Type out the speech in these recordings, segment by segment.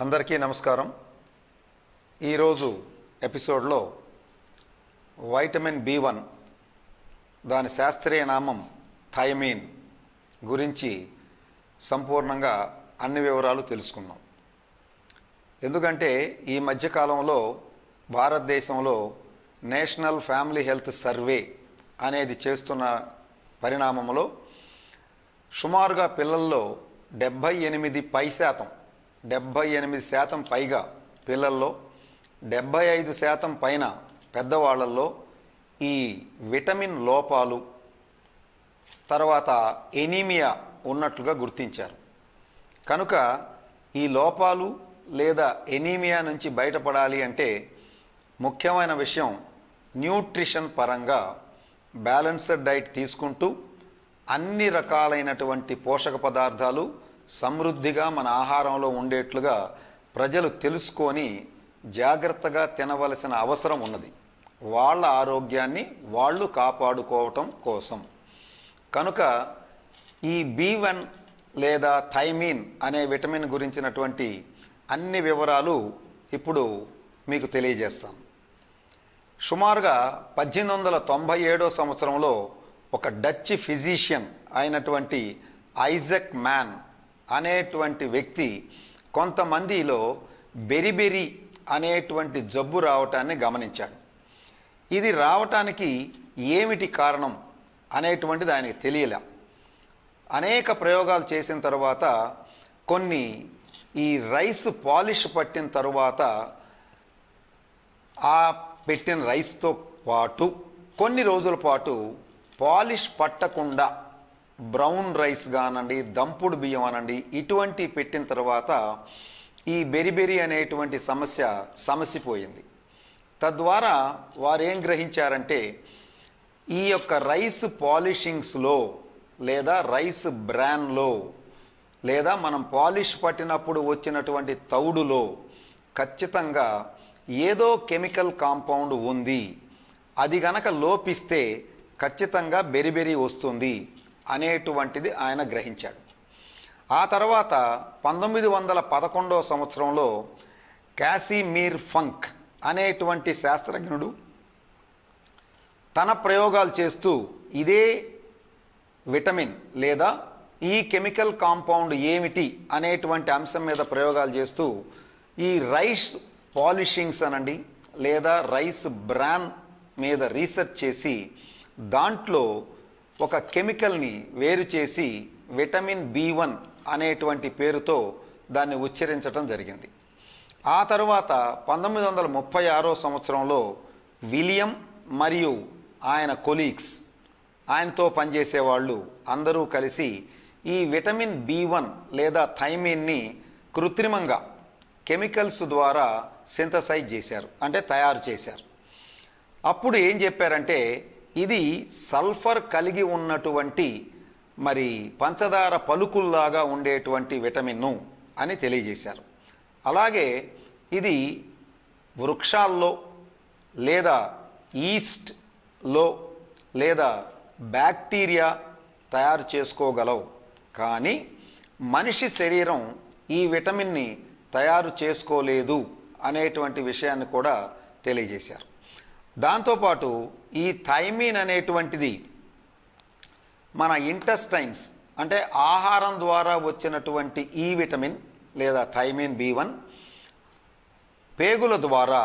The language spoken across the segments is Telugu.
అందరికీ నమస్కారం. ఈరోజు ఎపిసోడ్లో వైటమిన్ B1 దాని శాస్త్రీయ నామం థైమిన్ గురించి సంపూర్ణంగా అన్ని వివరాలు తెలుసుకున్నాం. ఎందుకంటే ఈ మధ్యకాలంలో భారతదేశంలో నేషనల్ ఫ్యామిలీ హెల్త్ సర్వే అనేది చేస్తున్న పరిణామంలో సుమారుగా పిల్లల్లో 78% పైగా పిల్లల్లో 75% పైన పెద్దవాళ్లలో ఈ విటమిన్ లోపాలు తర్వాత ఎనీమియా ఉన్నట్లుగా గుర్తించారు. కనుక ఈ లోపాలు లేదా ఎనీమియా నుంచి బయటపడాలి అంటే ముఖ్యమైన విషయం న్యూట్రిషన్ పరంగా బ్యాలెన్స్డ్ డైట్ తీసుకుంటూ అన్ని రకాలైనటువంటి పోషక పదార్థాలు సమృద్ధిగా మన ఆహారంలో ఉండేట్లుగా ప్రజలు తెలుసుకొని జాగ్రత్తగా తినవలసిన అవసరం ఉన్నది, వాళ్ళ ఆరోగ్యాన్ని వాళ్ళు కాపాడుకోవటం కోసం. కనుక ఈ B1 లేదా థైమిన్ అనే విటమిన్ గురించినటువంటి అన్ని వివరాలు ఇప్పుడు మీకు తెలియజేస్తాం. సుమారుగా 1897 సంవత్సరంలో ఒక డచ్ ఫిజిషియన్ అయినటువంటి ఐజక్ మ్యాన్ అనేటువంటి వ్యక్తి కొంతమందిలో బెరిబెరి అనేటువంటి జబ్బు రావటాన్ని గమనించాడు. ఇది రావటానికి ఏమిటి కారణం అనేటువంటిది ఆయనకి తెలియలే. అనేక ప్రయోగాలు చేసిన తర్వాత కొన్ని ఈ రైస్ పాలిష్ పట్టిన తరువాత ఆ పెట్టిన రైస్తో పాటు కొన్ని రోజుల పాటు పాలిష్ పట్టకుండా బ్రౌన్ రైస్ కానండి, దంపుడు బియ్యం అనండి, ఇటువంటి పెట్టిన తర్వాత ఈ బెరిబెరి అనేటువంటి సమసిపోయింది. తద్వారా వారు ఏం గ్రహించారంటే ఈ యొక్క రైస్ పాలిషింగ్స్లో లేదా రైస్ బ్రాన్లో లేదా మనం పాలిష్ పట్టినప్పుడు వచ్చినటువంటి తౌడులో ఖచ్చితంగా ఏదో కెమికల్ కాంపౌండ్ ఉంది, అది గనక లోపిస్తే ఖచ్చితంగా బెరిబెరి వస్తుంది అనేటువంటిది ఆయన గ్రహించాడు. ఆ తర్వాత 1911 సంవత్సరంలో కాసిమిర్ ఫంక్ అనేటువంటి శాస్త్రజ్ఞుడు తన ప్రయోగాలు చేస్తూ ఇదే విటమిన్ లేదా ఈ కెమికల్ కాంపౌండ్ ఏమిటి అనేటువంటి అంశం మీద ప్రయోగాలు చేస్తూ ఈ రైస్ పాలిషింగ్స్ అనండి లేదా రైస్ బ్రాన్ మీద రీసెర్చ్ చేసి దాంట్లో ఒక కెమికల్ని వేరు చేసి విటమిన్ B1 అనేటువంటి పేరుతో దాన్ని ఉచ్చరించడం జరిగింది. ఆ తర్వాత 1936 సంవత్సరంలో విలియం మరియు ఆయన కొలీగ్స్, ఆయనతో పనిచేసేవాళ్ళు అందరూ కలిసి ఈ విటమిన్ B1 లేదా థైమిన్ని కృత్రిమంగా కెమికల్స్ ద్వారా సింథసైజ్ చేశారు, అంటే తయారు చేశారు. అప్పుడు ఏం చెప్పారంటే ఇది సల్ఫర్ కలిగి ఉన్నటువంటి మరి పంచదార పలుకుల్లాగా ఉండేటువంటి విటమిన్ను అని తెలియజేశారు. అలాగే ఇది వృక్షాల్లో లేదా ఈస్ట్లో లేదా బ్యాక్టీరియా తయారు చేసుకోగలవు, కానీ మనిషి శరీరం ఈ విటమిన్ని తయారు చేసుకోలేదు అనేటువంటి విషయాన్ని కూడా తెలియజేశారు. దాంతోపాటు ఈ థైమిన్ అనేటువంటిది మన ఇంటెస్టైన్స్ అంటే ఆహారం ద్వారా వచ్చినటువంటి ఈ విటమిన్ లేదా థైమిన్ B1 పేగుల ద్వారా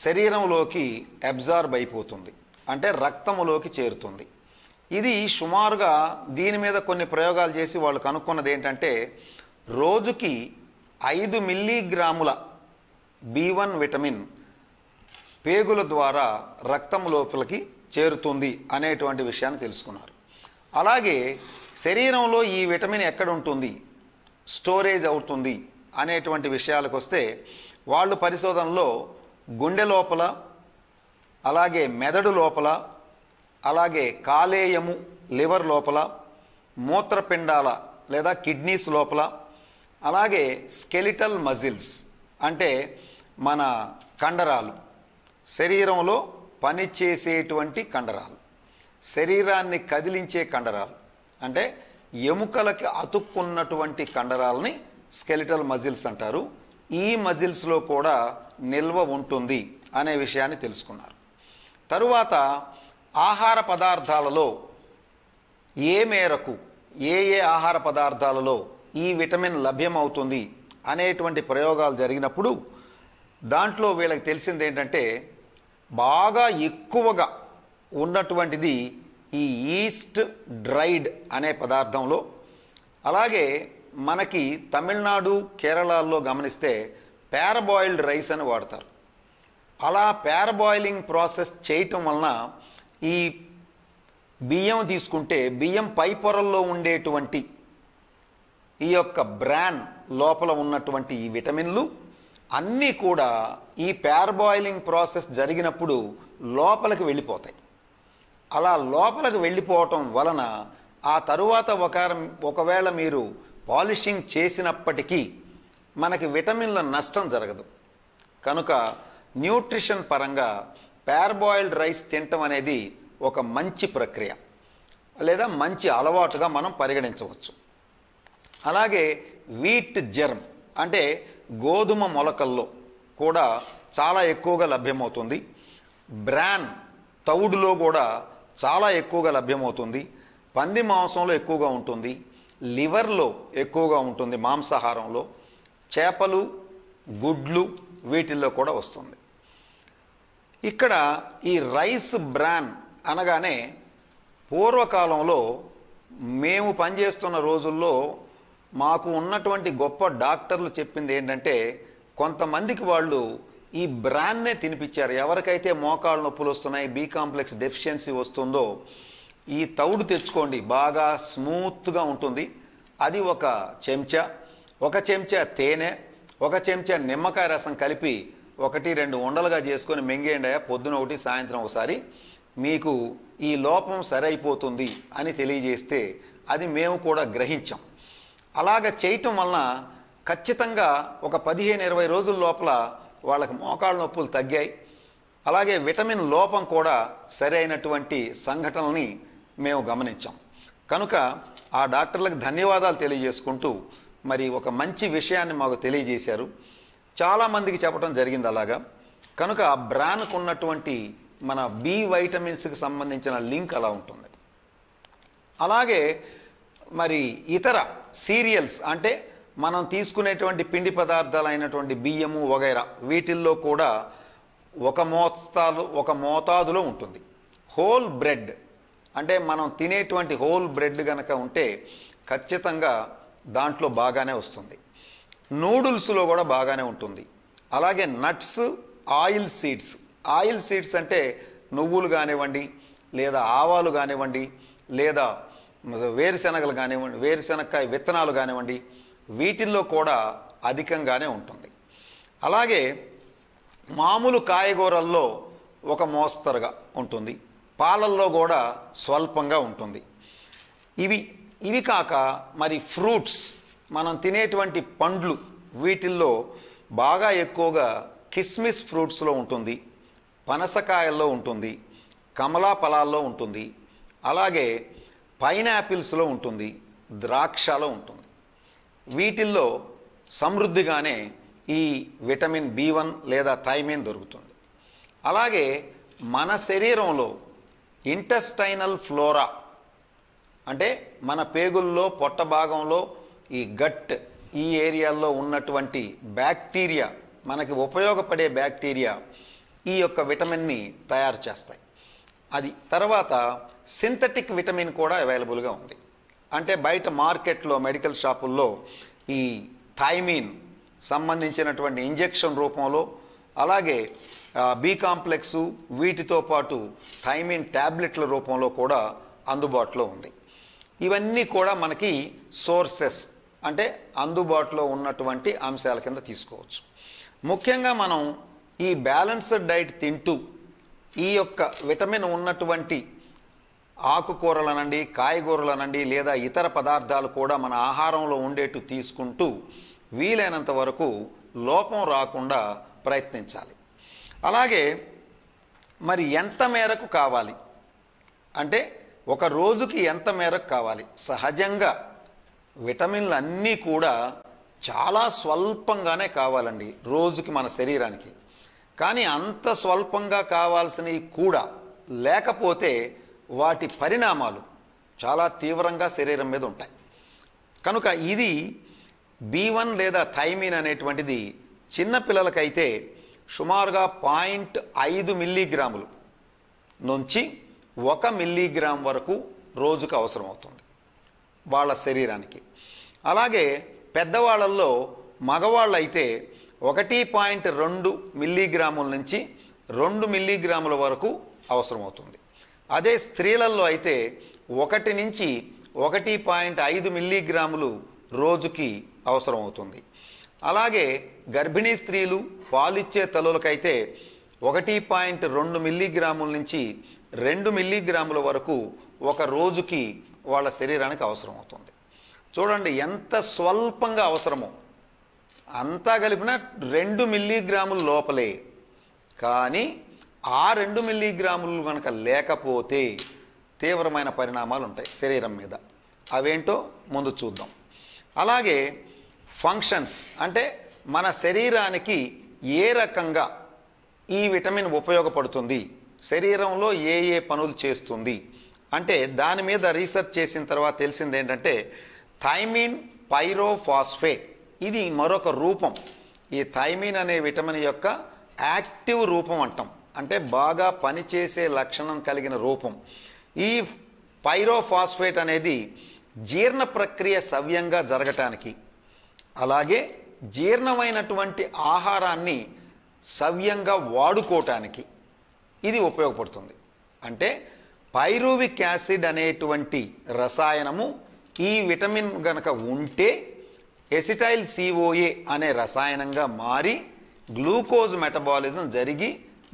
శరీరంలోకి అబ్జార్బ్ అయిపోతుంది, అంటే రక్తములోకి చేరుతుంది. ఇది సుమారుగా దీని మీద కొన్ని ప్రయోగాలు చేసి వాళ్ళు కనుక్కున్నది ఏంటంటే రోజుకి 5 మిల్లీగ్రాముల B1 విటమిన్ పేగుల ద్వారా రక్తం లోపలికి చేరుతుంది అనేటువంటి విషయాన్ని తెలుసుకున్నారు. అలాగే శరీరంలో ఈ విటమిన్ ఎక్కడ ఉంటుంది, స్టోరేజ్ అవుతుంది అనేటువంటి విషయాలకు వస్తే వాళ్ళు పరిశోధనలో గుండె లోపల, అలాగే మెదడు లోపల, అలాగే కాలేయము లివర్ లోపల, మూత్రపిండాల లేదా కిడ్నీస్ లోపల, అలాగే స్కెలిటల్ మజిల్స్ అంటే మన కండరాలు, శరీరంలో పనిచేసేటువంటి కండరాలు, శరీరాన్ని కదిలించే కండరాలు అంటే ఎముకలకి అతుక్కున్నటువంటి కండరాలని స్కెలిటల్ మజిల్స్ అంటారు. ఈ మజిల్స్లో కూడా నిల్వ ఉంటుంది అనే విషయాన్ని తెలుసుకున్నారు. తరువాత ఆహార పదార్థాలలో ఏ మేరకు ఏ ఆహార పదార్థాలలో ఈ విటమిన్ లభ్యమవుతుంది అనేటువంటి ప్రయోగాలు జరిగినప్పుడు దాంట్లో వీళ్ళకి తెలిసింది ఏంటంటే బాగా ఎక్కువగా ఉన్నటువంటిది ఈ ఈస్ట్ డ్రైడ్ అనే పదార్థంలో, అలాగే మనకి తమిళనాడు కేరళలో గమనిస్తే పారాబాయిల్డ్ రైస్ అని వాడతారు. అలా పారాబాయిలింగ్ ప్రాసెస్ చేయటం వలన ఈ బియ్యం తీసుకుంటే బియ్యం పై పొరల్లో ఉండేటువంటి ఈ యొక్క బ్రాన్ లోపల ఉన్నటువంటి ఈ విటమిన్లు అన్నీ కూడా ఈ పారాబాయిలింగ్ ప్రాసెస్ జరిగినప్పుడు లోపలికి వెళ్ళిపోతాయి. అలా లోపలికి వెళ్ళిపోవటం వలన ఆ తరువాత ఒకవేళ మీరు పాలిషింగ్ చేసినప్పటికీ మనకి విటమిన్ల నష్టం జరగదు. కనుక న్యూట్రిషన్ పరంగా పారాబాయిల్డ్ రైస్ తినటం అనేది ఒక మంచి ప్రక్రియ లేదా మంచి అలవాటుగా మనం పరిగణించవచ్చు. అలాగే వీట్ జెర్మ్ అంటే గోధుమ మొలకల్లో కూడా చాలా ఎక్కువగా లభ్యమవుతుంది. బ్రాన్ తౌడులో కూడా చాలా ఎక్కువగా లభ్యమవుతుంది. పంది మాంసంలో ఎక్కువగా ఉంటుంది, లివర్లో ఎక్కువగా ఉంటుంది, మాంసాహారంలో, చేపలు, గుడ్లు వీటిల్లో కూడా వస్తుంది. ఇక్కడ ఈ రైస్ బ్రాన్ అనగానే పూర్వకాలంలో మేము పనిచేస్తున్న రోజుల్లో మాకు ఉన్నటువంటి గొప్ప డాక్టర్లు చెప్పింది ఏంటంటే కొంతమందికి వాళ్ళు ఈ బ్రాన్నే తినిపించారు. ఎవరికైతే మోకాళ్ళ నొప్పులు వస్తున్నాయి, బి కాంప్లెక్స్ డెఫిషియన్సీ వస్తుందో ఈ తౌడు తెచ్చుకోండి, బాగా స్మూత్గా ఉంటుంది. అది ఒక చెంచా తేనె, ఒక చెంచా నిమ్మకాయ రసం కలిపి 1-2 ఉండలుగా చేసుకొని మింగేయండి, పొద్దున ఒకటి సాయంత్రం ఒకసారి, మీకు ఈ లోపం సరైపోతుంది అని తెలియజేస్తే అది మేము కూడా గ్రహించాం. అలాగ చేయటం వలన ఖచ్చితంగా ఒక 15-20 రోజుల లోపల వాళ్ళకి మోకాళ్ళ నొప్పులు తగ్గాయి. అలాగే విటమిన్ లోపం కూడా సరైనటువంటి సంఘటనల్ని మేము గమనించాం. కనుక ఆ డాక్టర్లకు ధన్యవాదాలు తెలియజేసుకుంటూ మరి ఒక మంచి విషయాన్ని మాకు తెలియజేశారు. చాలామందికి చెప్పడం జరిగింది అలాగా. కనుక ఆ బ్రాన్కు ఉన్నటువంటి మన బి వైటమిన్స్కి సంబంధించిన లింక్ అలా ఉంటుంది. అలాగే మరి ఇతర సీరియల్స్ అంటే మనం తీసుకునేటువంటి పిండి పదార్థాలు అయినటువంటి బియ్యము వగైరా వీటిల్లో కూడా ఒక మోతాదులో ఉంటుంది. హోల్ బ్రెడ్ అంటే మనం తినేటువంటి హోల్ బ్రెడ్ కనుక ఉంటే ఖచ్చితంగా దాంట్లో బాగానే వస్తుంది. నూడిల్స్లో కూడా బాగానే ఉంటుంది. అలాగే నట్స్, ఆయిల్ సీడ్స్ అంటే నువ్వులు కానివ్వండి, లేదా ఆవాలు కానివ్వండి, లేదా వేరుశనగలు కానివ్వండి, వేరుశనక్కాయ విత్తనాలు కానివ్వండి, వీటిల్లో కూడా అధికంగానే ఉంటుంది. అలాగే మామూలు కాయగూరల్లో ఒక మోస్తరుగా ఉంటుంది, పాలల్లో కూడా స్వల్పంగా ఉంటుంది. ఇవి కాక మరి ఫ్రూట్స్, మనం తినేటువంటి పండ్లు వీటిల్లో బాగా ఎక్కువగా కిస్మిస్ ఫ్రూట్స్లో ఉంటుంది, పనసకాయల్లో ఉంటుంది, కమలా ఫలాల్లో ఉంటుంది, అలాగే పైనాపిల్స్లో ఉంటుంది, ద్రాక్షలో ఉంటుంది. వీటిల్లో సమృద్ధిగానే ఈ విటమిన్ B1 లేదా థైమిన్ దొరుకుతుంది. అలాగే మన శరీరంలో ఇంటెస్టైనల్ ఫ్లోరా అంటే మన పేగుల్లో పొట్ట భాగంలో ఈ గట్ ఈ ఏరియాల్లో ఉన్నటువంటి బ్యాక్టీరియా, మనకి ఉపయోగపడే బ్యాక్టీరియా ఈ యొక్క విటమిన్ని తయారు చేస్తాయి. అది తర్వాత సింథటిక్ విటమిన్ కూడా అవైలబుల్గా ఉంది. అంటే బయట మార్కెట్లో మెడికల్ షాపుల్లో ఈ థైమిన్ సంబంధించినటువంటి ఇంజెక్షన్ రూపంలో, అలాగే బి కాంప్లెక్సు వీటితో పాటు థైమిన్ ట్యాబ్లెట్ల రూపంలో కూడా అందుబాటులో ఉంది. ఇవన్నీ కూడా మనకి సోర్సెస్ అంటే అందుబాటులో ఉన్నటువంటి అంశాల కింద తీసుకోవచ్చు. ముఖ్యంగా మనం ఈ బ్యాలెన్స్డ్ డైట్ తింటూ ఈ యొక్క విటమిన్ ఉన్నటువంటి ఆకుకూరలనండి, కాయగూరలనండి, లేదా ఇతర పదార్థాలు కూడా మన ఆహారంలో ఉండేట్టు తీసుకుంటూ వీలైనంత వరకు లోపం రాకుండా ప్రయత్నించాలి. అలాగే మరి ఎంత మేరకు కావాలి అంటే ఒక రోజుకి ఎంత మేరకు కావాలి? సహజంగా విటమిన్లు అన్నీ కూడా చాలా స్వల్పంగానే కావాలండి రోజుకి మన శరీరానికి. కానీ అంత స్వల్పంగా కావాల్సినవి కూడా లేకపోతే వాటి పరిణామాలు చాలా తీవ్రంగా శరీరం మీద ఉంటాయి. కనుక ఇది B1 లేదా థైమిన్ అనేటువంటిది చిన్నపిల్లలకైతే సుమారుగా 0.5 మిల్లీగ్రాములు నుంచి 1 మిల్లీగ్రామ్ వరకు రోజుకు అవసరమవుతుంది వాళ్ళ శరీరానికి. అలాగే పెద్దవాళ్ళల్లో మగవాళ్ళైతే 1.2 మిల్లీగ్రాముల నుంచి 2 మిల్లీగ్రాముల వరకు అవసరమవుతుంది. అదే స్త్రీలలో అయితే 1 నుంచి 1.5 మిల్లీగ్రాములు రోజుకి అవసరమవుతుంది. అలాగే గర్భిణీ స్త్రీలు పాలిచ్చే తల్లులకైతే 1.2 మిల్లీగ్రాముల నుంచి 2 మిల్లీగ్రాముల వరకు ఒక రోజుకి వాళ్ళ శరీరానికి అవసరమవుతుంది. చూడండి ఎంత స్వల్పంగా అవసరమో, అంతా కలిపిన 2 మిల్లీగ్రాముల లోపలే. కానీ ఆ 2 మిల్లీగ్రాములు కనుక లేకపోతే తీవ్రమైన పరిణామాలు ఉంటాయి శరీరం మీద. అవేంటో ముందు చూద్దాం. అలాగే ఫంక్షన్స్ అంటే మన శరీరానికి ఏ రకంగా ఈ విటమిన్ ఉపయోగపడుతుంది, శరీరంలో ఏ ఏ పనులు చేస్తుంది అంటే దాని మీద రీసెర్చ్ చేసిన తర్వాత తెలిసింది ఏంటంటే థైమిన్ పైరోఫాస్ఫేట్ ఇది మరొక రూపం. ఈ థైమిన్ అనే విటమిన్ యొక్క యాక్టివ్ రూపం అంటాం, అంటే బాగా పనిచేసే లక్షణం కలిగిన రూపం. ఈ పైరోఫాస్ఫేట్ అనేది జీర్ణ ప్రక్రియ సవ్యంగా జరగటానికి, అలాగే జీర్ణమైనటువంటి ఆహారాన్ని సవ్యంగా వాడుకోవటానికి ఇది ఉపయోగపడుతుంది. అంటే పైరువిక్ యాసిడ్ అనేటువంటి రసాయనము ఈ విటమిన్ గనక ఉంటే ఎసిటైల్ CoA అనే రసాయనంగా మారి గ్లూకోజ్ మెటబాలిజం జరిగి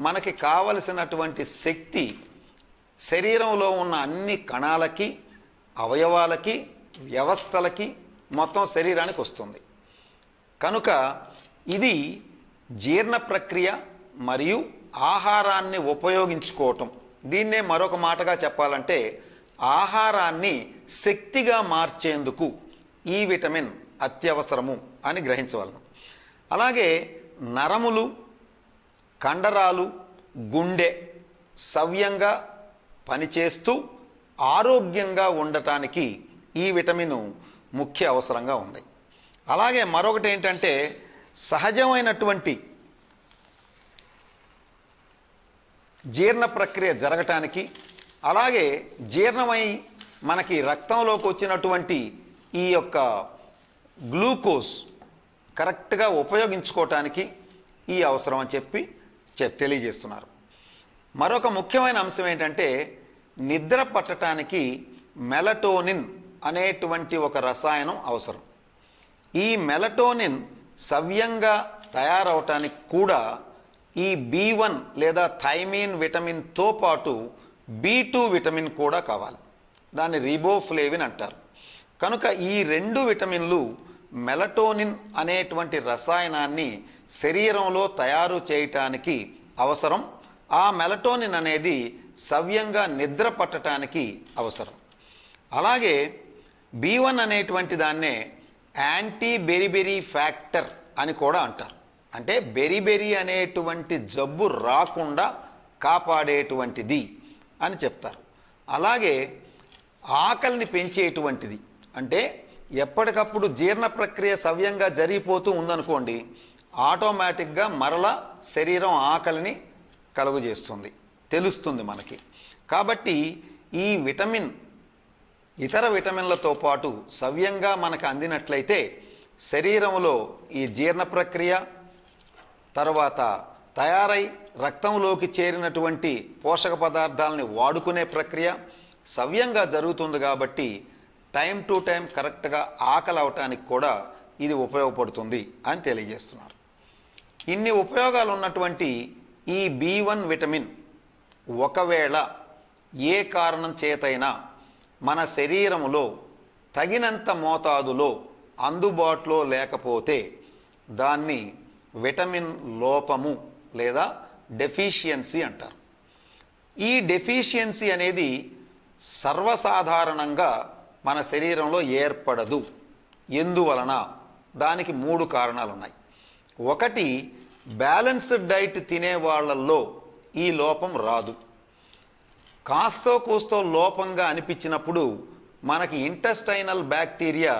మనకి కావలసినటువంటి శక్తి శరీరంలో ఉన్న అన్ని కణాలకి, అవయవాలకి, వ్యవస్థలకి, మొత్తం శరీరానికి వస్తుంది. కనుక ఇది జీర్ణ ప్రక్రియ మరియు ఆహారాన్ని ఉపయోగించుకోవటం, దీన్నే మరొక మాటగా చెప్పాలంటే ఆహారాన్ని శక్తిగా మార్చేందుకు ఈ విటమిన్ అత్యవసరము అని గ్రహించవలను. అలాగే నరములు, కండరాలు, గుండె సవ్యంగా పనిచేస్తూ ఆరోగ్యంగా ఉండటానికి ఈ విటమిన్ ముఖ్య అవసరంగా ఉంది. అలాగే మరొకటి ఏంటంటే సహజమైనటువంటి జీర్ణ ప్రక్రియ జరగటానికి, అలాగే జీర్ణమై మనకి రక్తంలోకి వచ్చినటువంటి ఈ యొక్క గ్లూకోజ్ కరెక్ట్గా ఉపయోగించుకోవటానికి ఈ అవసరం అని చెప్పి తెలియజేస్తున్నారు. మరొక ముఖ్యమైన అంశం ఏంటంటే నిద్ర పట్టడానికి మెలటోనిన్ అనేటువంటి ఒక రసాయనం అవసరం. ఈ మెలటోనిన్ సవ్యంగా తయారవటానికి కూడా ఈ B1 లేదా థైమిన్ విటమిన్తో పాటు B2 విటమిన్ కూడా కావాలి. దాన్ని రిబోఫ్లేవిన్ అంటారు. కనుక ఈ 2 విటమిన్లు మెలటోనిన్ అనేటువంటి రసాయనాన్ని శరీరంలో తయారు చేయటానికి అవసరం. ఆ మెలటోనిన్ అనేది సవ్యంగా నిద్ర పట్టడానికి అవసరం. అలాగే B1 అనేటువంటి దాన్నే యాంటీ బెరిబెరీ ఫ్యాక్టర్ అని కూడా అంటారు. అంటే బెరిబెరీ అనేటువంటి జబ్బు రాకుండా కాపాడేటువంటిది అని చెప్తారు. అలాగే ఆకలిని పెంచేటువంటిది, అంటే ఎప్పటికప్పుడు జీర్ణ ప్రక్రియ సవ్యంగా జరిగిపోతూ ఉందనుకోండి, ఆటోమేటిక్గా మరలా శరీరం ఆకలిని కలుగజేస్తుంది, తెలుస్తుంది మనకి. కాబట్టి ఈ విటమిన్ ఇతర విటమిన్లతో పాటు సవ్యంగా మనకు అందినట్లయితే శరీరంలో ఈ జీర్ణ ప్రక్రియ, తర్వాత తయారై రక్తంలోకి చేరినటువంటి పోషక పదార్థాలని వాడుకునే ప్రక్రియ సవ్యంగా జరుగుతుంది. కాబట్టి టైం టు టైం కరెక్ట్గా ఆకలి అవటానికి కూడా ఇది ఉపయోగపడుతుంది అని తెలియజేస్తున్నారు. ఇన్ని ఉపయోగాలు ఉన్నటువంటి ఈ B1 విటమిన్ ఒకవేళ ఏ కారణం చేతైనా మన శరీరములో తగినంత మోతాదులో అందుబాటులో లేకపోతే దాన్ని విటమిన్ లోపము లేదా డెఫిషియన్సీ అంటారు. ఈ డెఫిషియన్సీ అనేది సర్వసాధారణంగా మన శరీరంలో ఏర్పడదు. ఎందువలన దానికి 3 కారణాలు ఉన్నాయి. ఒకటి, బ్యాలెన్స్డ్ డైట్ తినే వాళ్ళల్లో ఈ లోపం రాదు. కాస్తో కూస్తో లోపంగా అనిపించినప్పుడు మనకి ఇంటెస్టైనల్ బ్యాక్టీరియా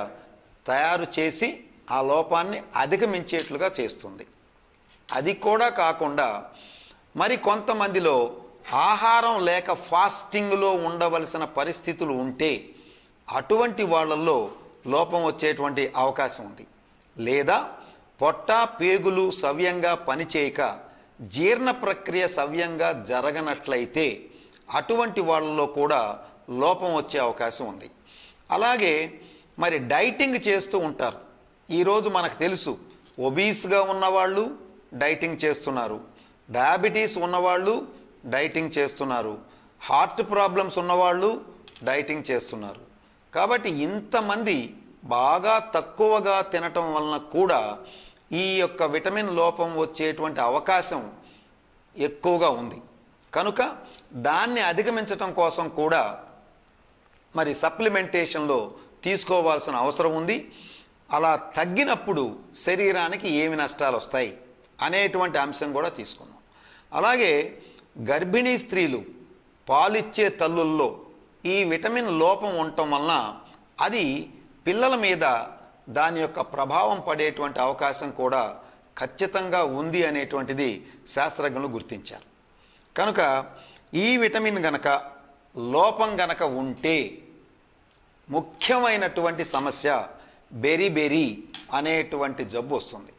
తయారు చేసి ఆ లోపాన్ని అధిగమించేట్లుగా చేస్తుంది. అది కూడా కాకుండా మరి కొంతమందిలో ఆహారం లేక ఫాస్టింగ్లో ఉండవలసిన పరిస్థితులు ఉంటే అటువంటి వాళ్ళల్లో లోపం వచ్చేటువంటి అవకాశం ఉంది. లేదా పొట్ట పేగులు సవ్యంగా పనిచేయక జీర్ణ ప్రక్రియ సవ్యంగా జరగనట్లయితే అటువంటి వాళ్ళలో కూడా లోపం వచ్చే అవకాశం ఉంది. అలాగే మరి డైటింగ్ చేస్తూ ఉంటారు. ఈరోజు మనకు తెలుసు, ఒబీస్గా ఉన్నవాళ్ళు డైటింగ్ చేస్తున్నారు, డయాబెటీస్ ఉన్నవాళ్ళు డైటింగ్ చేస్తున్నారు, హార్ట్ ప్రాబ్లమ్స్ ఉన్నవాళ్ళు డైటింగ్ చేస్తున్నారు. కాబట్టి ఇంతమంది బాగా తక్కువగా తినటం వలన కూడా ఈ యొక్క విటమిన్ లోపం వచ్చేటువంటి అవకాశం ఎక్కువగా ఉంది. కనుక దాన్ని అధిగమించటం కోసం కూడా మరి సప్లిమెంటేషన్లో తీసుకోవాల్సిన అవసరం ఉంది. అలా తగ్గినప్పుడు శరీరానికి ఏమి నష్టాలు వస్తాయి అనేటువంటి అంశం కూడా తీసుకున్నాం. అలాగే గర్భిణీ స్త్రీలు, పాలిచ్చే తల్లుల్లో ఈ విటమిన్ లోపం ఉండటం వలన అది పిల్లల మీద దాని యొక్క ప్రభావం పడేటువంటి అవకాశం కూడా ఖచ్చితంగా ఉంది అనేటువంటిది శాస్త్రజ్ఞులు గుర్తించారు. కనుక ఈ విటమిన్ గనక లోపం గనక ఉంటే ముఖ్యమైనటువంటి సమస్య బెరిబెరి అనేటువంటి జబ్బు వస్తుంది.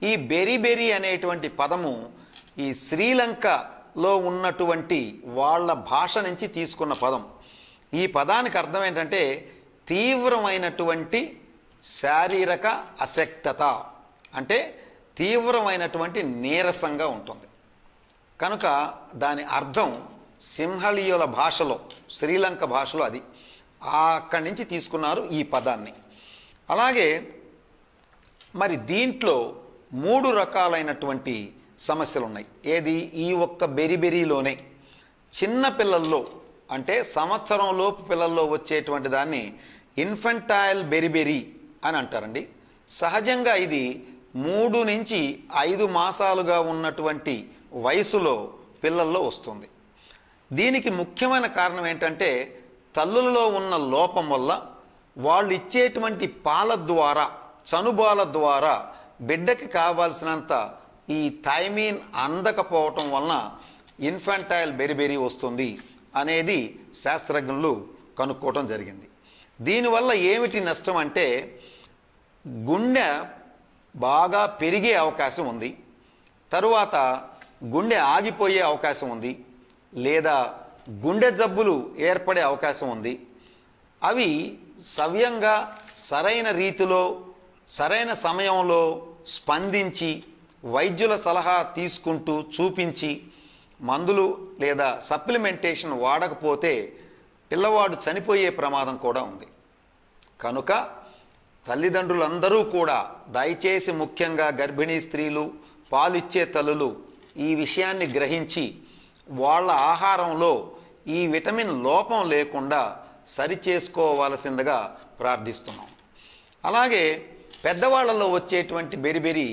ఈ బెరిబెరి అనేటువంటి పదము ఈ శ్రీలంకలో ఉన్నటువంటి వాళ్ళ భాష నుంచి తీసుకున్న పదం. ఈ పదానికి అర్థం ఏంటంటే తీవ్రమైనటువంటి శారీరక అశక్తత, అంటే తీవ్రమైనటువంటి నీరసంగా ఉంటుంది. కనుక దాని అర్థం సింహళీయుల భాషలో, శ్రీలంక భాషలో అది అక్కడి నుంచి తీసుకున్నారు ఈ పదాన్ని. అలాగే మరి దీంట్లో 3 రకాలైనటువంటి సమస్యలు ఉన్నాయి. ఏది? ఈ ఒక్క బెరిబెరీలోనే చిన్న పిల్లల్లో, అంటే సంవత్సరంలోపు పిల్లల్లో వచ్చేటువంటి దాన్ని ఇన్ఫెంటైల్ బెరిబెరీ అని అంటారండి. సహజంగా ఇది 3 నుంచి 5 మాసాలుగా ఉన్నటువంటి వయసులో పిల్లల్లో వస్తుంది. దీనికి ముఖ్యమైన కారణం ఏంటంటే తల్లులలో ఉన్న లోపం వల్ల వాళ్ళు ఇచ్చేటువంటి పాల ద్వారా, చనుబాల ద్వారా బిడ్డకి కావాల్సినంత ఈ థైమిన్ అందకపోవటం వలన ఇన్ఫెంటైల్ బెరిబెరీ వస్తుంది అనేది శాస్త్రజ్ఞులు కనుక్కోవటం జరిగింది. దీనివల్ల ఏమిటి నష్టం అంటే గుండె బాగా పెరిగే అవకాశం ఉంది, తరువాత గుండె ఆగిపోయే అవకాశం ఉంది, లేదా గుండె జబ్బులు ఏర్పడే అవకాశం ఉంది. అవి సవ్యంగా సరైన రీతిలో సరైన సమయంలో స్పందించి వైద్యుల సలహా తీసుకుంటూ చూపించి మందులు లేదా సప్లిమెంటేషన్ వాడకపోతే పిల్లవాడు చనిపోయే ప్రమాదం కూడా ఉంది. కనుక తల్లిదండ్రులందరూ కూడా దయచేసి, ముఖ్యంగా గర్భిణీ స్త్రీలు, పాలిచ్చే తల్లులు ఈ విషయాన్ని గ్రహించి వాళ్ళ ఆహారంలో ఈ విటమిన్ లోపం లేకుండా సరిచేసుకోవాల్సిందిగా ప్రార్థిస్తున్నాం. అలాగే పెద్దవాళ్లలో వచ్చేటువంటి బెరిబెరి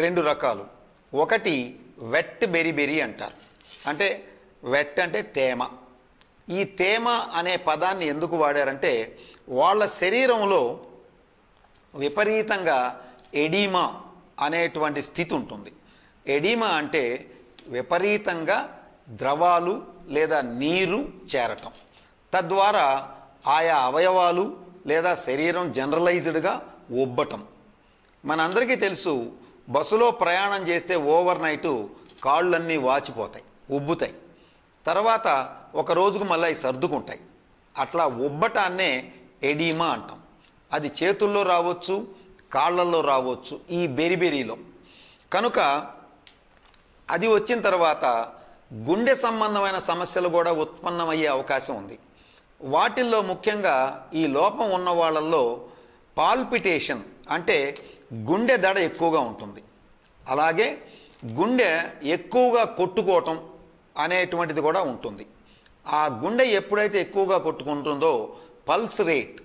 2 రకాలు. ఒకటి వెట్ బెరిబెరి అంటారు. అంటే వెట్ అంటే తేమ. ఈ తేమ అనే పదాన్ని ఎందుకు వాడారంటే వాళ్ళ శరీరంలో విపరీతంగా ఎడీమా అనేటువంటి స్థితి ఉంటుంది. ఎడీమా అంటే విపరీతంగా ద్రవాలు లేదా నీరు చేరటం, తద్వారా ఆయా అవయవాలు లేదా శరీరం జనరలైజ్డ్గా ఉబ్బటం. మనందరికీ తెలుసు, బస్సులో ప్రయాణం చేస్తే ఓవర్ నైటు కాళ్ళన్నీ వాచిపోతాయి, ఉబ్బుతాయి, తర్వాత ఒక రోజుకు మళ్ళీ సర్దుకుంటాయి. అట్లా ఉబ్బటాన్నే ఎడీమా అంటాం. అది చేతుల్లో రావచ్చు, కాళ్ళల్లో రావచ్చు, ఈ బెరిబెరీలో. కనుక అది వచ్చిన తర్వాత గుండె సంబంధమైన సమస్యలు కూడా ఉత్పన్నమయ్యే అవకాశం ఉంది. వాటిల్లో ముఖ్యంగా ఈ లోపం ఉన్న వాళ్ళల్లో పాల్పిటేషన్ అంటే గుండె దడ ఎక్కువగా ఉంటుంది. అలాగే గుండె ఎక్కువగా కొట్టుకోవటం అనేటువంటిది కూడా ఉంటుంది. ఆ గుండె ఎప్పుడైతే ఎక్కువగా కొట్టుకుంటుందో పల్స్ రేట్,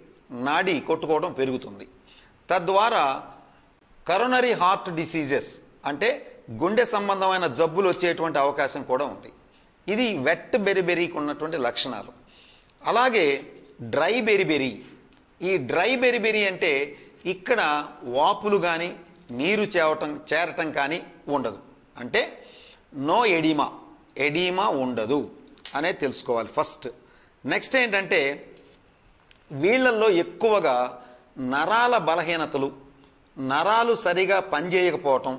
నాడి కొట్టుకోవడం పెరుగుతుంది. తద్వారా కరోనరీ హార్ట్ డిసీజెస్ అంటే గుండె సంబంధమైన జబ్బులు వచ్చేటువంటి అవకాశం కూడా ఉంది. ఇది వెట్ బెరిబెరీకి ఉన్నటువంటి లక్షణాలు. అలాగే డ్రై బెరిబెరీ. ఈ డ్రై బెరిబెరీ అంటే ఇక్కడ వాపులు కానీ నీరు చేరటం కానీ ఉండదు. అంటే నో ఎడిమా, ఎడిమా ఉండదు అనేది తెలుసుకోవాలి ఫస్ట్. నెక్స్ట్ ఏంటంటే వీళ్ళల్లో ఎక్కువగా నరాల బలహీనతలు, నరాలు సరిగా పనిచేయకపోవటం,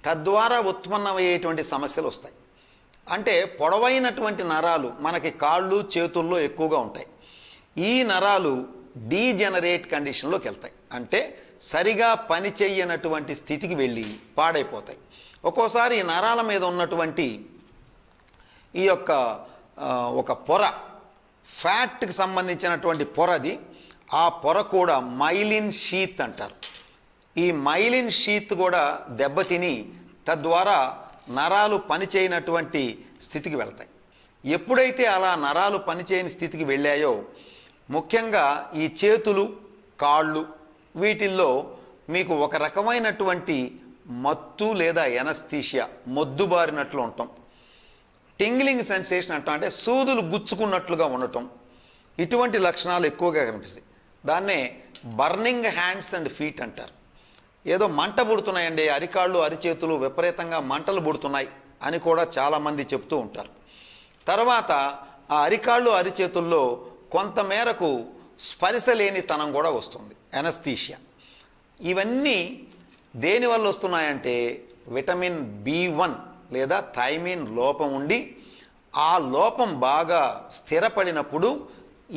తద్వారా ఉత్పన్నమయ్యేటువంటి సమస్యలు వస్తాయి. అంటే పొడవైనటువంటి నరాలు మనకి కాళ్ళు చేతుల్లో ఎక్కువగా ఉంటాయి. ఈ నరాలు డీజెనరేట్ కండిషన్లోకి వెళ్తాయి. అంటే సరిగా పని చెయ్యనటువంటి స్థితికి వెళ్ళి పాడైపోతాయి. ఒక్కోసారి ఈ నరాల మీద ఉన్నటువంటి ఈ యొక్క ఒక పొర, ఫ్యాట్కి సంబంధించినటువంటి పొరది, ఆ పొర కూడా మైలిన్ షీత్ అంటారు. ఈ మైలిన్ షీత్ కూడా దెబ్బతిని తద్వారా నరాలు పనిచేయనటువంటి స్థితికి వెళ్తాయి. ఎప్పుడైతే అలా నరాలు పనిచేయని స్థితికి వెళ్ళాయో, ముఖ్యంగా ఈ చేతులు, కాళ్ళు, వీటిల్లో మీకు ఒక రకమైనటువంటి మత్తు లేదా ఎనస్థీషియా, మొద్దుబారినట్లు ఉండటం, టింగ్లింగ్ సెన్సేషన్ అంటాం, అంటే సూదులు గుచ్చుకున్నట్లుగా ఉండటం, ఇటువంటి లక్షణాలు ఎక్కువగా కనిపిస్తాయి. దాన్నే బర్నింగ్ హ్యాండ్స్ అండ్ ఫీట్ అంటారు. ఏదో మంట పుడుతున్నాయండి, అరికాళ్ళు అరిచేతులు విపరీతంగా మంటలు పుడుతున్నాయి అని కూడా చాలామంది చెప్తూ ఉంటారు. తర్వాత ఆ అరికాళ్ళు అరిచేతుల్లో కొంతమేరకు స్పర్శ లేనితనం కూడా వస్తుంది, ఎనస్థీషియా. ఇవన్నీ దేనివల్ల వస్తున్నాయంటే విటమిన్ B1 లేదా థైమిన్ లోపం ఉండి, ఆ లోపం బాగా స్థిరపడినప్పుడు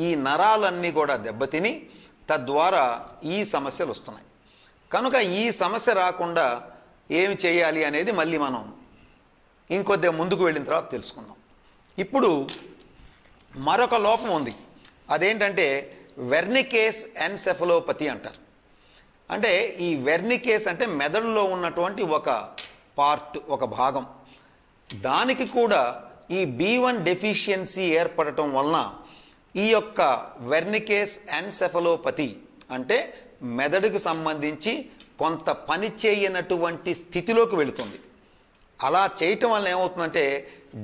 ఈ నరాలన్నీ కూడా దెబ్బతిని తద్వారా ఈ సమస్యలు వస్తున్నాయి. కనుక ఈ సమస్య రాకుండా ఏమి చేయాలి అనేది మళ్ళీ మనం ఇంకొద్దిగా ముందుకు వెళ్ళిన తర్వాత తెలుసుకుందాం. ఇప్పుడు మరొక లోపం ఉంది. అదేంటంటే వెర్నికేస్ ఎన్సెఫలోపతి అంటారు. అంటే ఈ వెర్నికేస్ అంటే మెదడులో ఉన్నటువంటి ఒక పార్ట్, ఒక భాగం. దానికి కూడా ఈ B1 డెఫిషియన్సీ ఏర్పడటం వలన ఈ యొక్క వెర్నికేస్ ఎన్సెఫలోపతి అంటే మెదడుకు సంబంధించి కొంత పని చేయనటువంటి స్థితిలోకి వెళుతుంది. అలా చేయటం వల్ల ఏమవుతుందంటే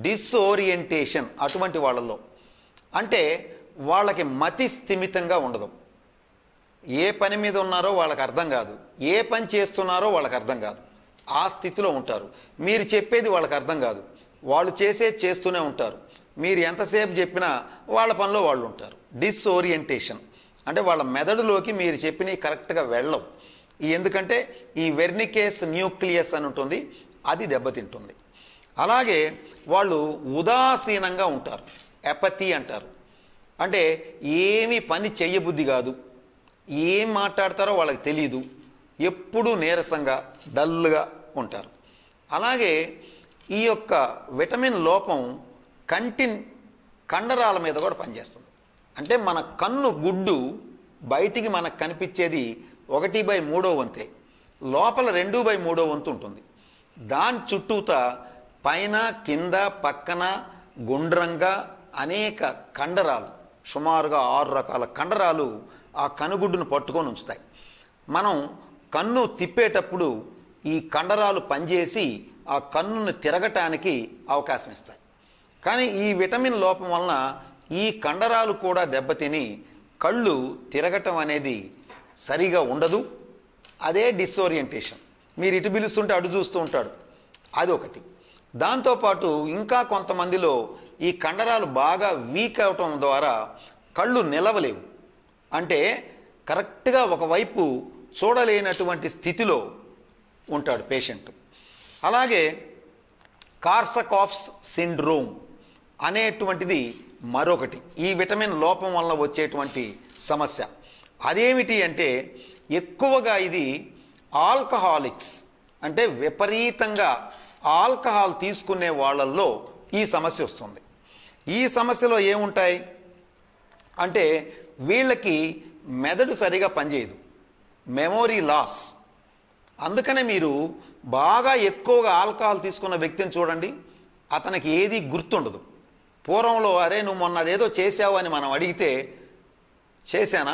డిస్ఓరియంటేషన్ అటువంటి వాళ్ళలో, అంటే వాళ్ళకి మతి స్థిమితంగా ఉండదు. ఏ పని మీద ఉన్నారో వాళ్ళకి అర్థం కాదు, ఏ పని చేస్తున్నారో వాళ్ళకి అర్థం కాదు, ఆ స్థితిలో ఉంటారు. మీరు చెప్పేది వాళ్ళకి అర్థం కాదు, వాళ్ళు చేస్తూనే ఉంటారు. మీరు ఎంతసేపు చెప్పినా వాళ్ళ పనిలో వాళ్ళు ఉంటారు. డిస్ఓరియంటేషన్ అంటే వాళ్ళ మెదడులోకి మీరు చెప్పినవి కరెక్ట్గా వెళ్ళవు. ఎందుకంటే ఈ వెర్నికేస్ న్యూక్లియస్ అని ఉంటుంది, అది దెబ్బతింటుంది. అలాగే వాళ్ళు ఉదాసీనంగా ఉంటారు, ఎపతి అంటారు. అంటే ఏమీ పని చెయ్యబుద్ధి కాదు, ఏం మాట్లాడతారో వాళ్ళకి తెలియదు, ఎప్పుడూ నీరసంగా డల్గా ఉంటారు. అలాగే ఈ యొక్క విటమిన్ లోపం కండరాల మీద కూడా పనిచేస్తుంది. అంటే మన కన్ను గుడ్డు బయటికి మనకు కనిపించేది 1/3 వంతే, లోపల 2/3 వంతు ఉంటుంది. దాని చుట్టూతా పైన కింద పక్కన గుండ్రంగా అనేక కండరాలు, సుమారుగా 6 రకాల కండరాలు ఆ కనుగుడ్డును పట్టుకొని ఉంచుతాయి. మనం కన్ను తిప్పేటప్పుడు ఈ కండరాలు పనిచేసి ఆ కన్నును తిరగటానికి అవకాశం ఇస్తాయి. కానీ ఈ విటమిన్ లోపం వలన ఈ కండరాలు కూడా దెబ్బతిని కళ్ళు తిరగటం అనేది సరిగా ఉండదు. అదే డిస్ఓరియంటేషన్. మీరు ఇటు పిలుస్తుంటే అటు చూస్తూ ఉంటాడు, అది ఒకటి. దాంతోపాటు ఇంకా కొంతమందిలో ఈ కండరాలు బాగా వీక్ అవటం ద్వారా కళ్ళు నిలవలేవు. అంటే కరెక్ట్గా ఒకవైపు చూడలేనటువంటి స్థితిలో ఉంటాడు పేషెంట్. అలాగే కార్సకాఫ్స్ సిండ్రోమ్ అనేటువంటిది మరొకటి, ఈ విటమిన్ లోపం వల్ల వచ్చేటువంటి సమస్య. అదేమిటి అంటే ఎక్కువగా ఇది ఆల్కహాలిక్స్, అంటే విపరీతంగా ఆల్కహాల్ తీసుకునే వాళ్ళల్లో ఈ సమస్య వస్తుంది. ఈ సమస్యలో ఏముంటాయి అంటే వీళ్ళకి మెదడు సరిగా పనిచేయదు, మెమొరీ లాస్. అందుకనే మీరు బాగా ఎక్కువగా ఆల్కహాల్ తీసుకున్న వ్యక్తిని చూడండి, అతనికి ఏది గుర్తుండదు. పూర్వంలో అరే నువ్వు మొన్న అదేదో చేసావు అని మనం అడిగితే చేశానా,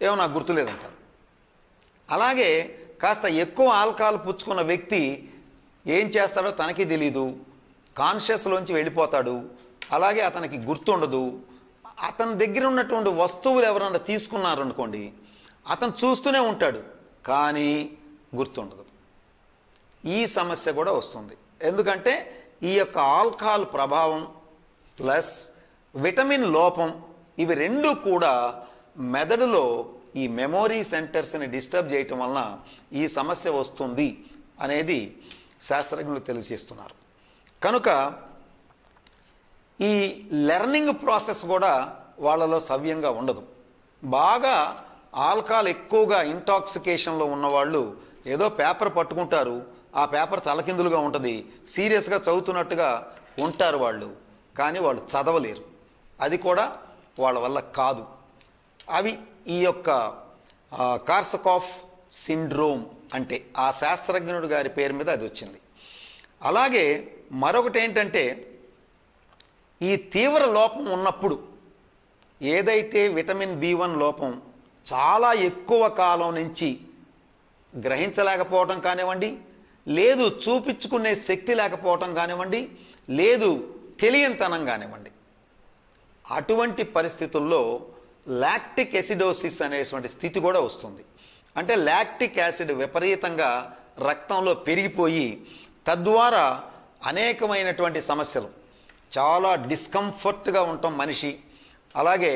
ఏమో నాకు గుర్తులేదంటారు. అలాగే కాస్త ఎక్కువ ఆల్కహాల్ పుచ్చుకున్న వ్యక్తి ఏం చేస్తాడో తనకి తెలీదు, కాన్షియస్లోంచి వెళ్ళిపోతాడు, అలాగే అతనికి గుర్తుండదు. అతని దగ్గర ఉన్నటువంటి వస్తువులు ఎవరన్నా తీసుకున్నారనుకోండి, అతను చూస్తూనే ఉంటాడు కానీ గుర్తుండదు. ఈ సమస్య కూడా వస్తుంది. ఎందుకంటే ఈ యొక్క ఆల్కహాల్ ప్రభావం ప్లస్ విటమిన్ లోపం, ఇవి రెండు కూడా మెదడులో ఈ మెమొరీ సెంటర్స్ని డిస్టర్బ్ చేయటం వలన ఈ సమస్య వస్తుంది అనేది శాస్త్రజ్ఞులు తెలియజేస్తున్నారు. కనుక ఈ లెర్నింగ్ ప్రాసెస్ కూడా వాళ్ళలో సవ్యంగా ఉండదు. బాగా ఆల్కహాల్ ఎక్కువగా ఇంటాక్సికేషన్లో ఉన్నవాళ్ళు ఏదో పేపర్ పట్టుకుంటారు, ఆ పేపర్ తలకిందులుగా ఉంటుంది, సీరియస్గా చదువుతున్నట్టుగా ఉంటారు వాళ్ళు, కానీ వాళ్ళు చదవలేరు. అది కూడా వాళ్ళ వల్ల కాదు. అవి ఈ యొక్క కార్సకాఫ్ సిండ్రోమ్ అంటే ఆ శాస్త్రజ్ఞుడి గారి పేరు మీద అది వచ్చింది. అలాగే మరొకటి ఏంటంటే, ఈ తీవ్ర లోపం ఉన్నప్పుడు ఏదైతే విటమిన్ B1 లోపం చాలా ఎక్కువ కాలం నుంచి గ్రహించలేకపోవటం కానివ్వండి, లేదు చూపించుకునే శక్తి లేకపోవటం కానివ్వండి, లేదు తెలియనితనం కానివ్వండి, అటువంటి పరిస్థితుల్లో లాక్టిక్ ఎసిడోసిస్ అనేటువంటి స్థితి కూడా వస్తుంది. అంటే లాక్టిక్ యాసిడ్ విపరీతంగా రక్తంలో పెరిగిపోయి తద్వారా అనేకమైనటువంటి సమస్యలు, చాలా డిస్కంఫర్ట్గా ఉండటం మనిషి, అలాగే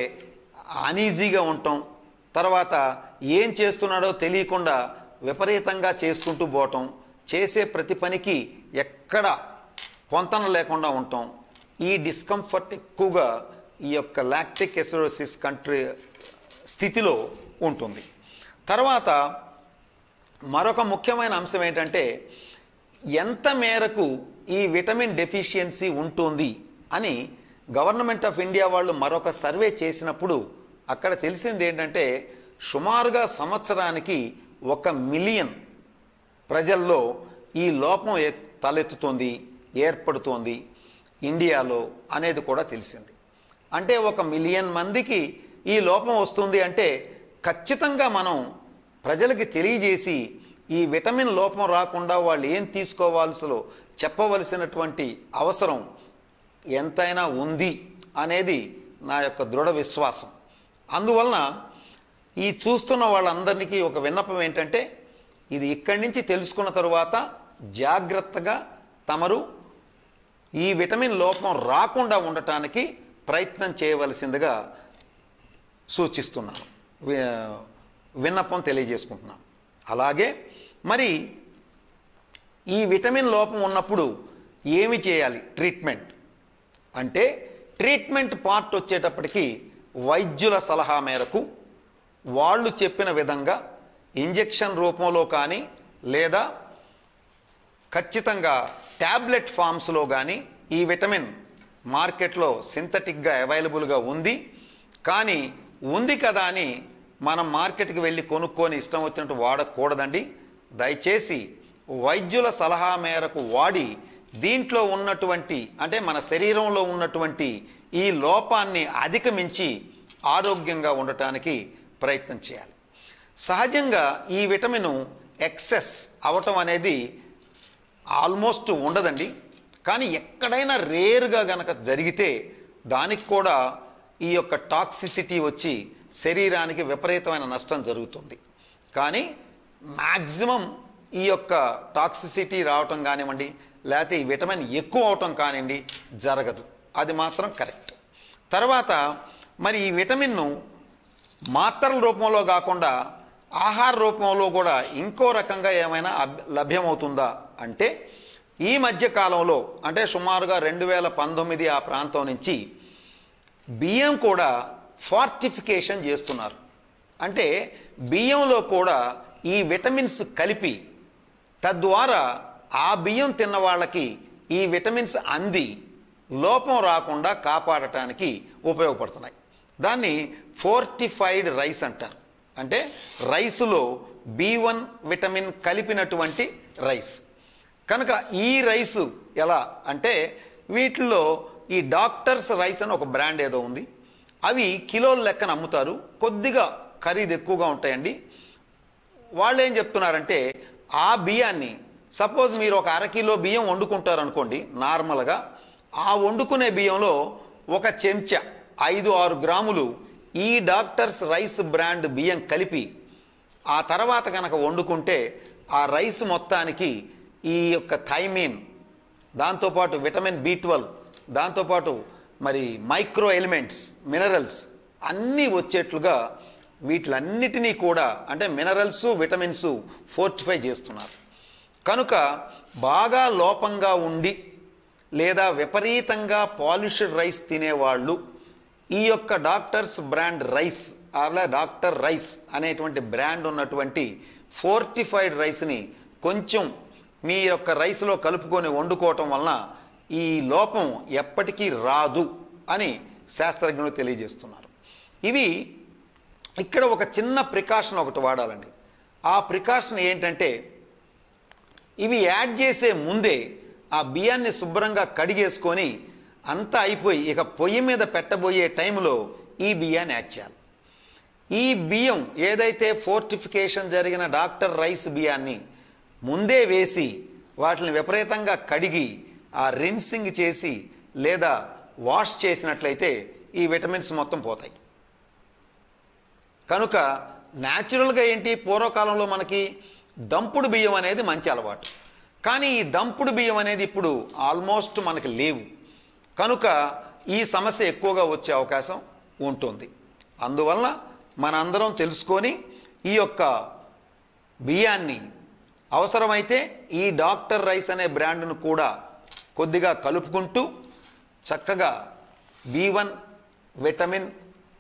అనీజీగా ఉండటం, తర్వాత ఏం చేస్తున్నాడో తెలియకుండా విపరీతంగా చేసుకుంటూ పోవటం, చేసే ప్రతి పనికి ఎక్కడ పొంతన లేకుండా ఉండటం, ఈ డిస్కంఫర్ట్ ఎక్కువగా ఈ యొక్క లాక్టిక్ ఎసిడోసిస్ స్థితిలో ఉంటుంది. తర్వాత మరొక ముఖ్యమైన అంశం ఏంటంటే, ఎంత మేరకు ఈ విటమిన్ డెఫిషియన్సీ ఉంటుంది అని గవర్నమెంట్ ఆఫ్ ఇండియా వాళ్ళు మరొక సర్వే చేసినప్పుడు అక్కడ తెలిసింది ఏంటంటే, సుమారుగా సంవత్సరానికి 1 మిలియన్ ప్రజల్లో ఈ లోపం తలెత్తుతోంది, ఏర్పడుతోంది ఇండియాలో అనేది కూడా తెలిసింది. అంటే 1 మిలియన్ మందికి ఈ లోపం వస్తుంది అంటే ఖచ్చితంగా మనం ప్రజలకి తెలియజేసి ఈ విటమిన్ లోపం రాకుండా వాళ్ళు ఏం తీసుకోవాల్సో చెప్పవలసినటువంటి అవసరం ఎంతైనా ఉంది అనేది నా యొక్క దృఢ విశ్వాసం. అందువలన ఈ చూస్తున్న వాళ్ళందరికీ ఒక విన్నపం ఏంటంటే, ఇది ఇక్కడి నుంచి తెలుసుకున్న తరువాత జాగ్రత్తగా తమరు ఈ విటమిన్ లోపం రాకుండా ఉండటానికి ప్రయత్నం చేయవలసిందిగా సూచిస్తున్నాను, విన్నపం తెలియజేసుకుంటున్నాను. అలాగే మరి ఈ విటమిన్ లోపం ఉన్నప్పుడు ఏమి చేయాలి ట్రీట్మెంట్ అంటే, ట్రీట్మెంట్ పార్ట్ వచ్చేటప్పటికి వైద్యుల సలహా మేరకు వాళ్ళు చెప్పిన విధంగా ఇంజెక్షన్ రూపంలో కానీ లేదా ఖచ్చితంగా ట్యాబ్లెట్ ఫామ్స్లో కానీ ఈ విటమిన్ మార్కెట్లో సింథటిక్గా అవైలబుల్గా ఉంది. కానీ ఉంది కదా అని మనం మార్కెట్కి వెళ్ళి కొనుక్కొని ఇష్టం వచ్చినట్టు వాడకూడదండి. దయచేసి వైద్యుల సలహా మేరకు వాడి దీంట్లో ఉన్నటువంటి అంటే మన శరీరంలో ఉన్నటువంటి ఈ లోపాన్ని అధిగమించి ఆరోగ్యంగా ఉండటానికి ప్రయత్నం చేయాలి. సహజంగా ఈ విటమిన్ ఎక్సెస్ అవటం అనేది ఆల్మోస్ట్ ఉండదండి. కానీ ఎక్కడైనా రేర్గా గనక జరిగితే దానికి కూడా ఈ యొక్క టాక్సిసిటీ వచ్చి శరీరానికి విపరీతమైన నష్టం జరుగుతుంది. కానీ మ్యాక్సిమం ఈ యొక్క టాక్సిసిటీ రావటం కానివ్వండి, లేకపోతే ఈ విటమిన్ ఎక్కువ అవటం కానివ్వండి జరగదు. అది మాత్రం కరెక్ట్. తర్వాత మరి ఈ విటమిన్ను మాత్రల రూపంలో కాకుండా ఆహార రూపంలో కూడా ఇంకో రకంగా ఏమైనా లభ్యమవుతుందా అంటే, ఈ మధ్య కాలంలో అంటే సుమారుగా 2019 ఆ ప్రాంతం నుంచి బియ్యం కూడా ఫార్టిఫికేషన్ చేస్తున్నారు. అంటే బియ్యంలో కూడా ఈ విటమిన్స్ కలిపి తద్వారా ఆ బియ్యం తిన్న వాళ్ళకి ఈ విటమిన్స్ అంది లోపం రాకుండా కాపాడటానికి ఉపయోగపడుతున్నాయి. దాన్ని ఫోర్టిఫైడ్ రైస్ అంటారు. అంటే రైసులో B1 విటమిన్ కలిపినటువంటి రైస్. కనుక ఈ రైసు ఎలా అంటే, వీటిల్లో ఈ డాక్టర్స్ రైస్ అని ఒక బ్రాండ్ ఏదో ఉంది. అవి కిలోల లెక్కన అమ్ముతారు. కొద్దిగా ఖరీదు ఎక్కువగా ఉంటాయండి. వాళ్ళు ఏం చెప్తున్నారంటే ఆ బియ్యాన్ని సపోజ్ మీరు ఒక అరకిలో బియ్యం వండుకుంటారు అనుకోండి నార్మల్గా, ఆ వండుకునే బియ్యంలో ఒక చెంచా 5-6 గ్రాములు ఈ డాక్టర్స్ రైస్ బ్రాండ్ బియ్యం కలిపి ఆ తర్వాత కనుక వండుకుంటే ఆ రైస్ మొత్తానికి ఈ యొక్క థైమిన్, దాంతోపాటు విటమిన్ B12, దాంతోపాటు మరి మైక్రో ఎలిమెంట్స్, మినరల్స్ అన్నీ వచ్చేట్లుగా వీటిలన్నిటినీ కూడా అంటే మినరల్స్, విటమిన్స్ ఫోర్టిఫై చేస్తున్నారు. కనుక బాగా లోపంగా ఉండి లేదా విపరీతంగా పాలిష్డ్ రైస్ తినేవాళ్ళు ఈ యొక్క డాక్టర్స్ బ్రాండ్ రైస్ అలా డాక్టర్ రైస్ అనేటువంటి బ్రాండ్ ఉన్నటువంటి ఫోర్టిఫైడ్ రైస్ని కొంచెం మీ యొక్క రైస్లో కలుపుకొని వండుకోవటం వలన ఈ లోపం ఎప్పటికీ రాదు అని శాస్త్రజ్ఞులు తెలియజేస్తున్నారు. ఇవి ఇక్కడ ఒక చిన్న ప్రికాషన్ ఒకటి వాడాలండి. ఆ ప్రికాషన్ ఏంటంటే ఇవి యాడ్ చేసే ముందే ఆ బియ్యాన్ని శుభ్రంగా కడిగేసుకొని అంతా అయిపోయి ఇక పొయ్యి మీద పెట్టబోయే టైంలో ఈ బియ్యాన్ని యాడ్ చేయాలి. ఈ బియ్యం ఏదైతే ఫోర్టిఫికేషన్ జరిగిన డాక్టర్ రైస్ బియ్యాన్ని ముందే వేసి వాటిని విపరీతంగా కడిగి ఆ రిన్సింగ్ చేసి లేదా వాష్ చేసినట్లయితే ఈ విటమిన్స్ మొత్తం పోతాయి. కనుక న్యాచురల్గా ఏంటి, పూర్వకాలంలో మనకి దంపుడు బియ్యం అనేది మంచి అలవాటు. కానీ ఈ దంపుడు బియ్యం అనేది ఇప్పుడు ఆల్మోస్ట్ మనకి లేవు. కనుక ఈ సమస్య ఎక్కువగా వచ్చే అవకాశం ఉంటుంది. అందువలన మనందరం తెలుసుకొని ఈ యొక్క బియ్యాన్ని అవసరమైతే ఈ డాక్టర్ రైస్ అనే బ్రాండ్ను కూడా కొద్దిగా కలుపుకుంటూ చక్కగా B1 విటమిన్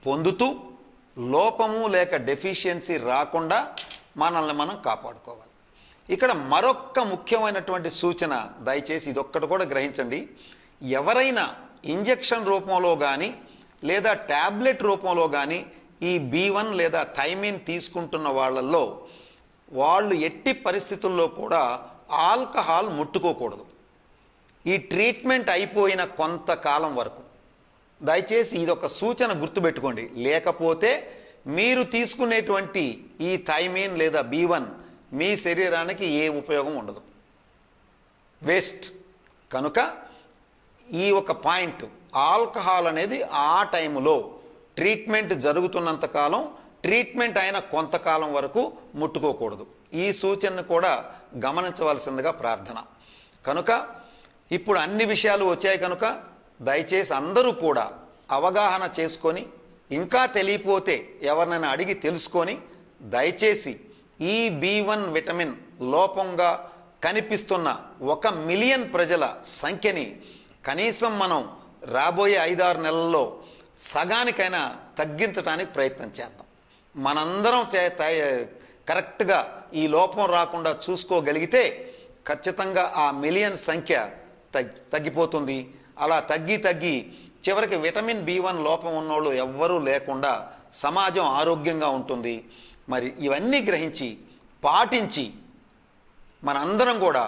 పొందుతూ లోపము లేక డెఫిషియన్సీ రాకుండా మనల్ని మనం కాపాడుకోవాలి. ఇక్కడ మరొక్క ముఖ్యమైనటువంటి సూచన, దయచేసి ఇదొక్కటి కూడా గ్రహించండి. ఎవరైనా ఇంజెక్షన్ రూపంలో కానీ లేదా ట్యాబ్లెట్ రూపంలో కానీ ఈ B1 లేదా థైమిన్ తీసుకుంటున్న వాళ్ళల్లో వాళ్ళు ఎట్టి పరిస్థితుల్లో కూడా ఆల్కహాల్ ముట్టుకోకూడదు ఈ ట్రీట్మెంట్ అయిపోయిన కొంతకాలం వరకు. దయచేసి ఇదొక సూచన గుర్తుపెట్టుకోండి. లేకపోతే మీరు తీసుకునేటువంటి ఈ థైమిన్ లేదా B1 మీ శరీరానికి ఏ ఉపయోగం ఉండదు, వేస్ట్. కనుక ఈ ఒక పాయింట్, ఆల్కహాల్ అనేది ఆ టైంలో ట్రీట్మెంట్ జరుగుతున్నంత కాలం, ట్రీట్మెంట్ అయిన కొంతకాలం వరకు ముట్టుకోకూడదు. ఈ సూచనను కూడా గమనించవలసిందిగా ప్రార్థన. కనుక ఇప్పుడు అన్ని విషయాలు వచ్చాయి కనుక దయచేసి అందరూ కూడా అవగాహన చేసుకొని, ఇంకా తెలియపోతే ఎవరినైనా అడిగి తెలుసుకొని దయచేసి ఈ B1 విటమిన్ లోపంగా కనిపిస్తున్న 1 మిలియన్ ప్రజల సంఖ్యని కనీసం మనం రాబోయే 5-6 నెలల్లో సగానికైనా తగ్గించడానికి ప్రయత్నం చేద్దాం. మనందరం కరెక్ట్గా ఈ లోపం రాకుండా చూసుకోగలిగితే ఖచ్చితంగా ఆ మిలియన్ సంఖ్య తగ్గిపోతుంది. అలా తగ్గి చివరికి విటమిన్ B1 లోపం ఉన్నోళ్ళు ఎవ్వరూ లేకుండా సమాజం ఆరోగ్యంగా ఉంటుంది. మరి ఇవన్నీ గ్రహించి పాటించి మనందరం కూడా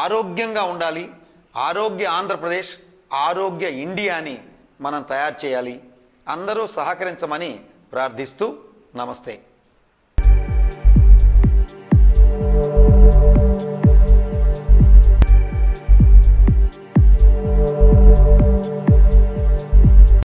ఆరోగ్యంగా ఉండాలి. ఆరోగ్య ఆంధ్రప్రదేశ్, ఆరోగ్య ఇండియాని మనం తయారు చేయాలి. అందరూ సహకరించమని ప్రార్థిస్తూ నమస్తే.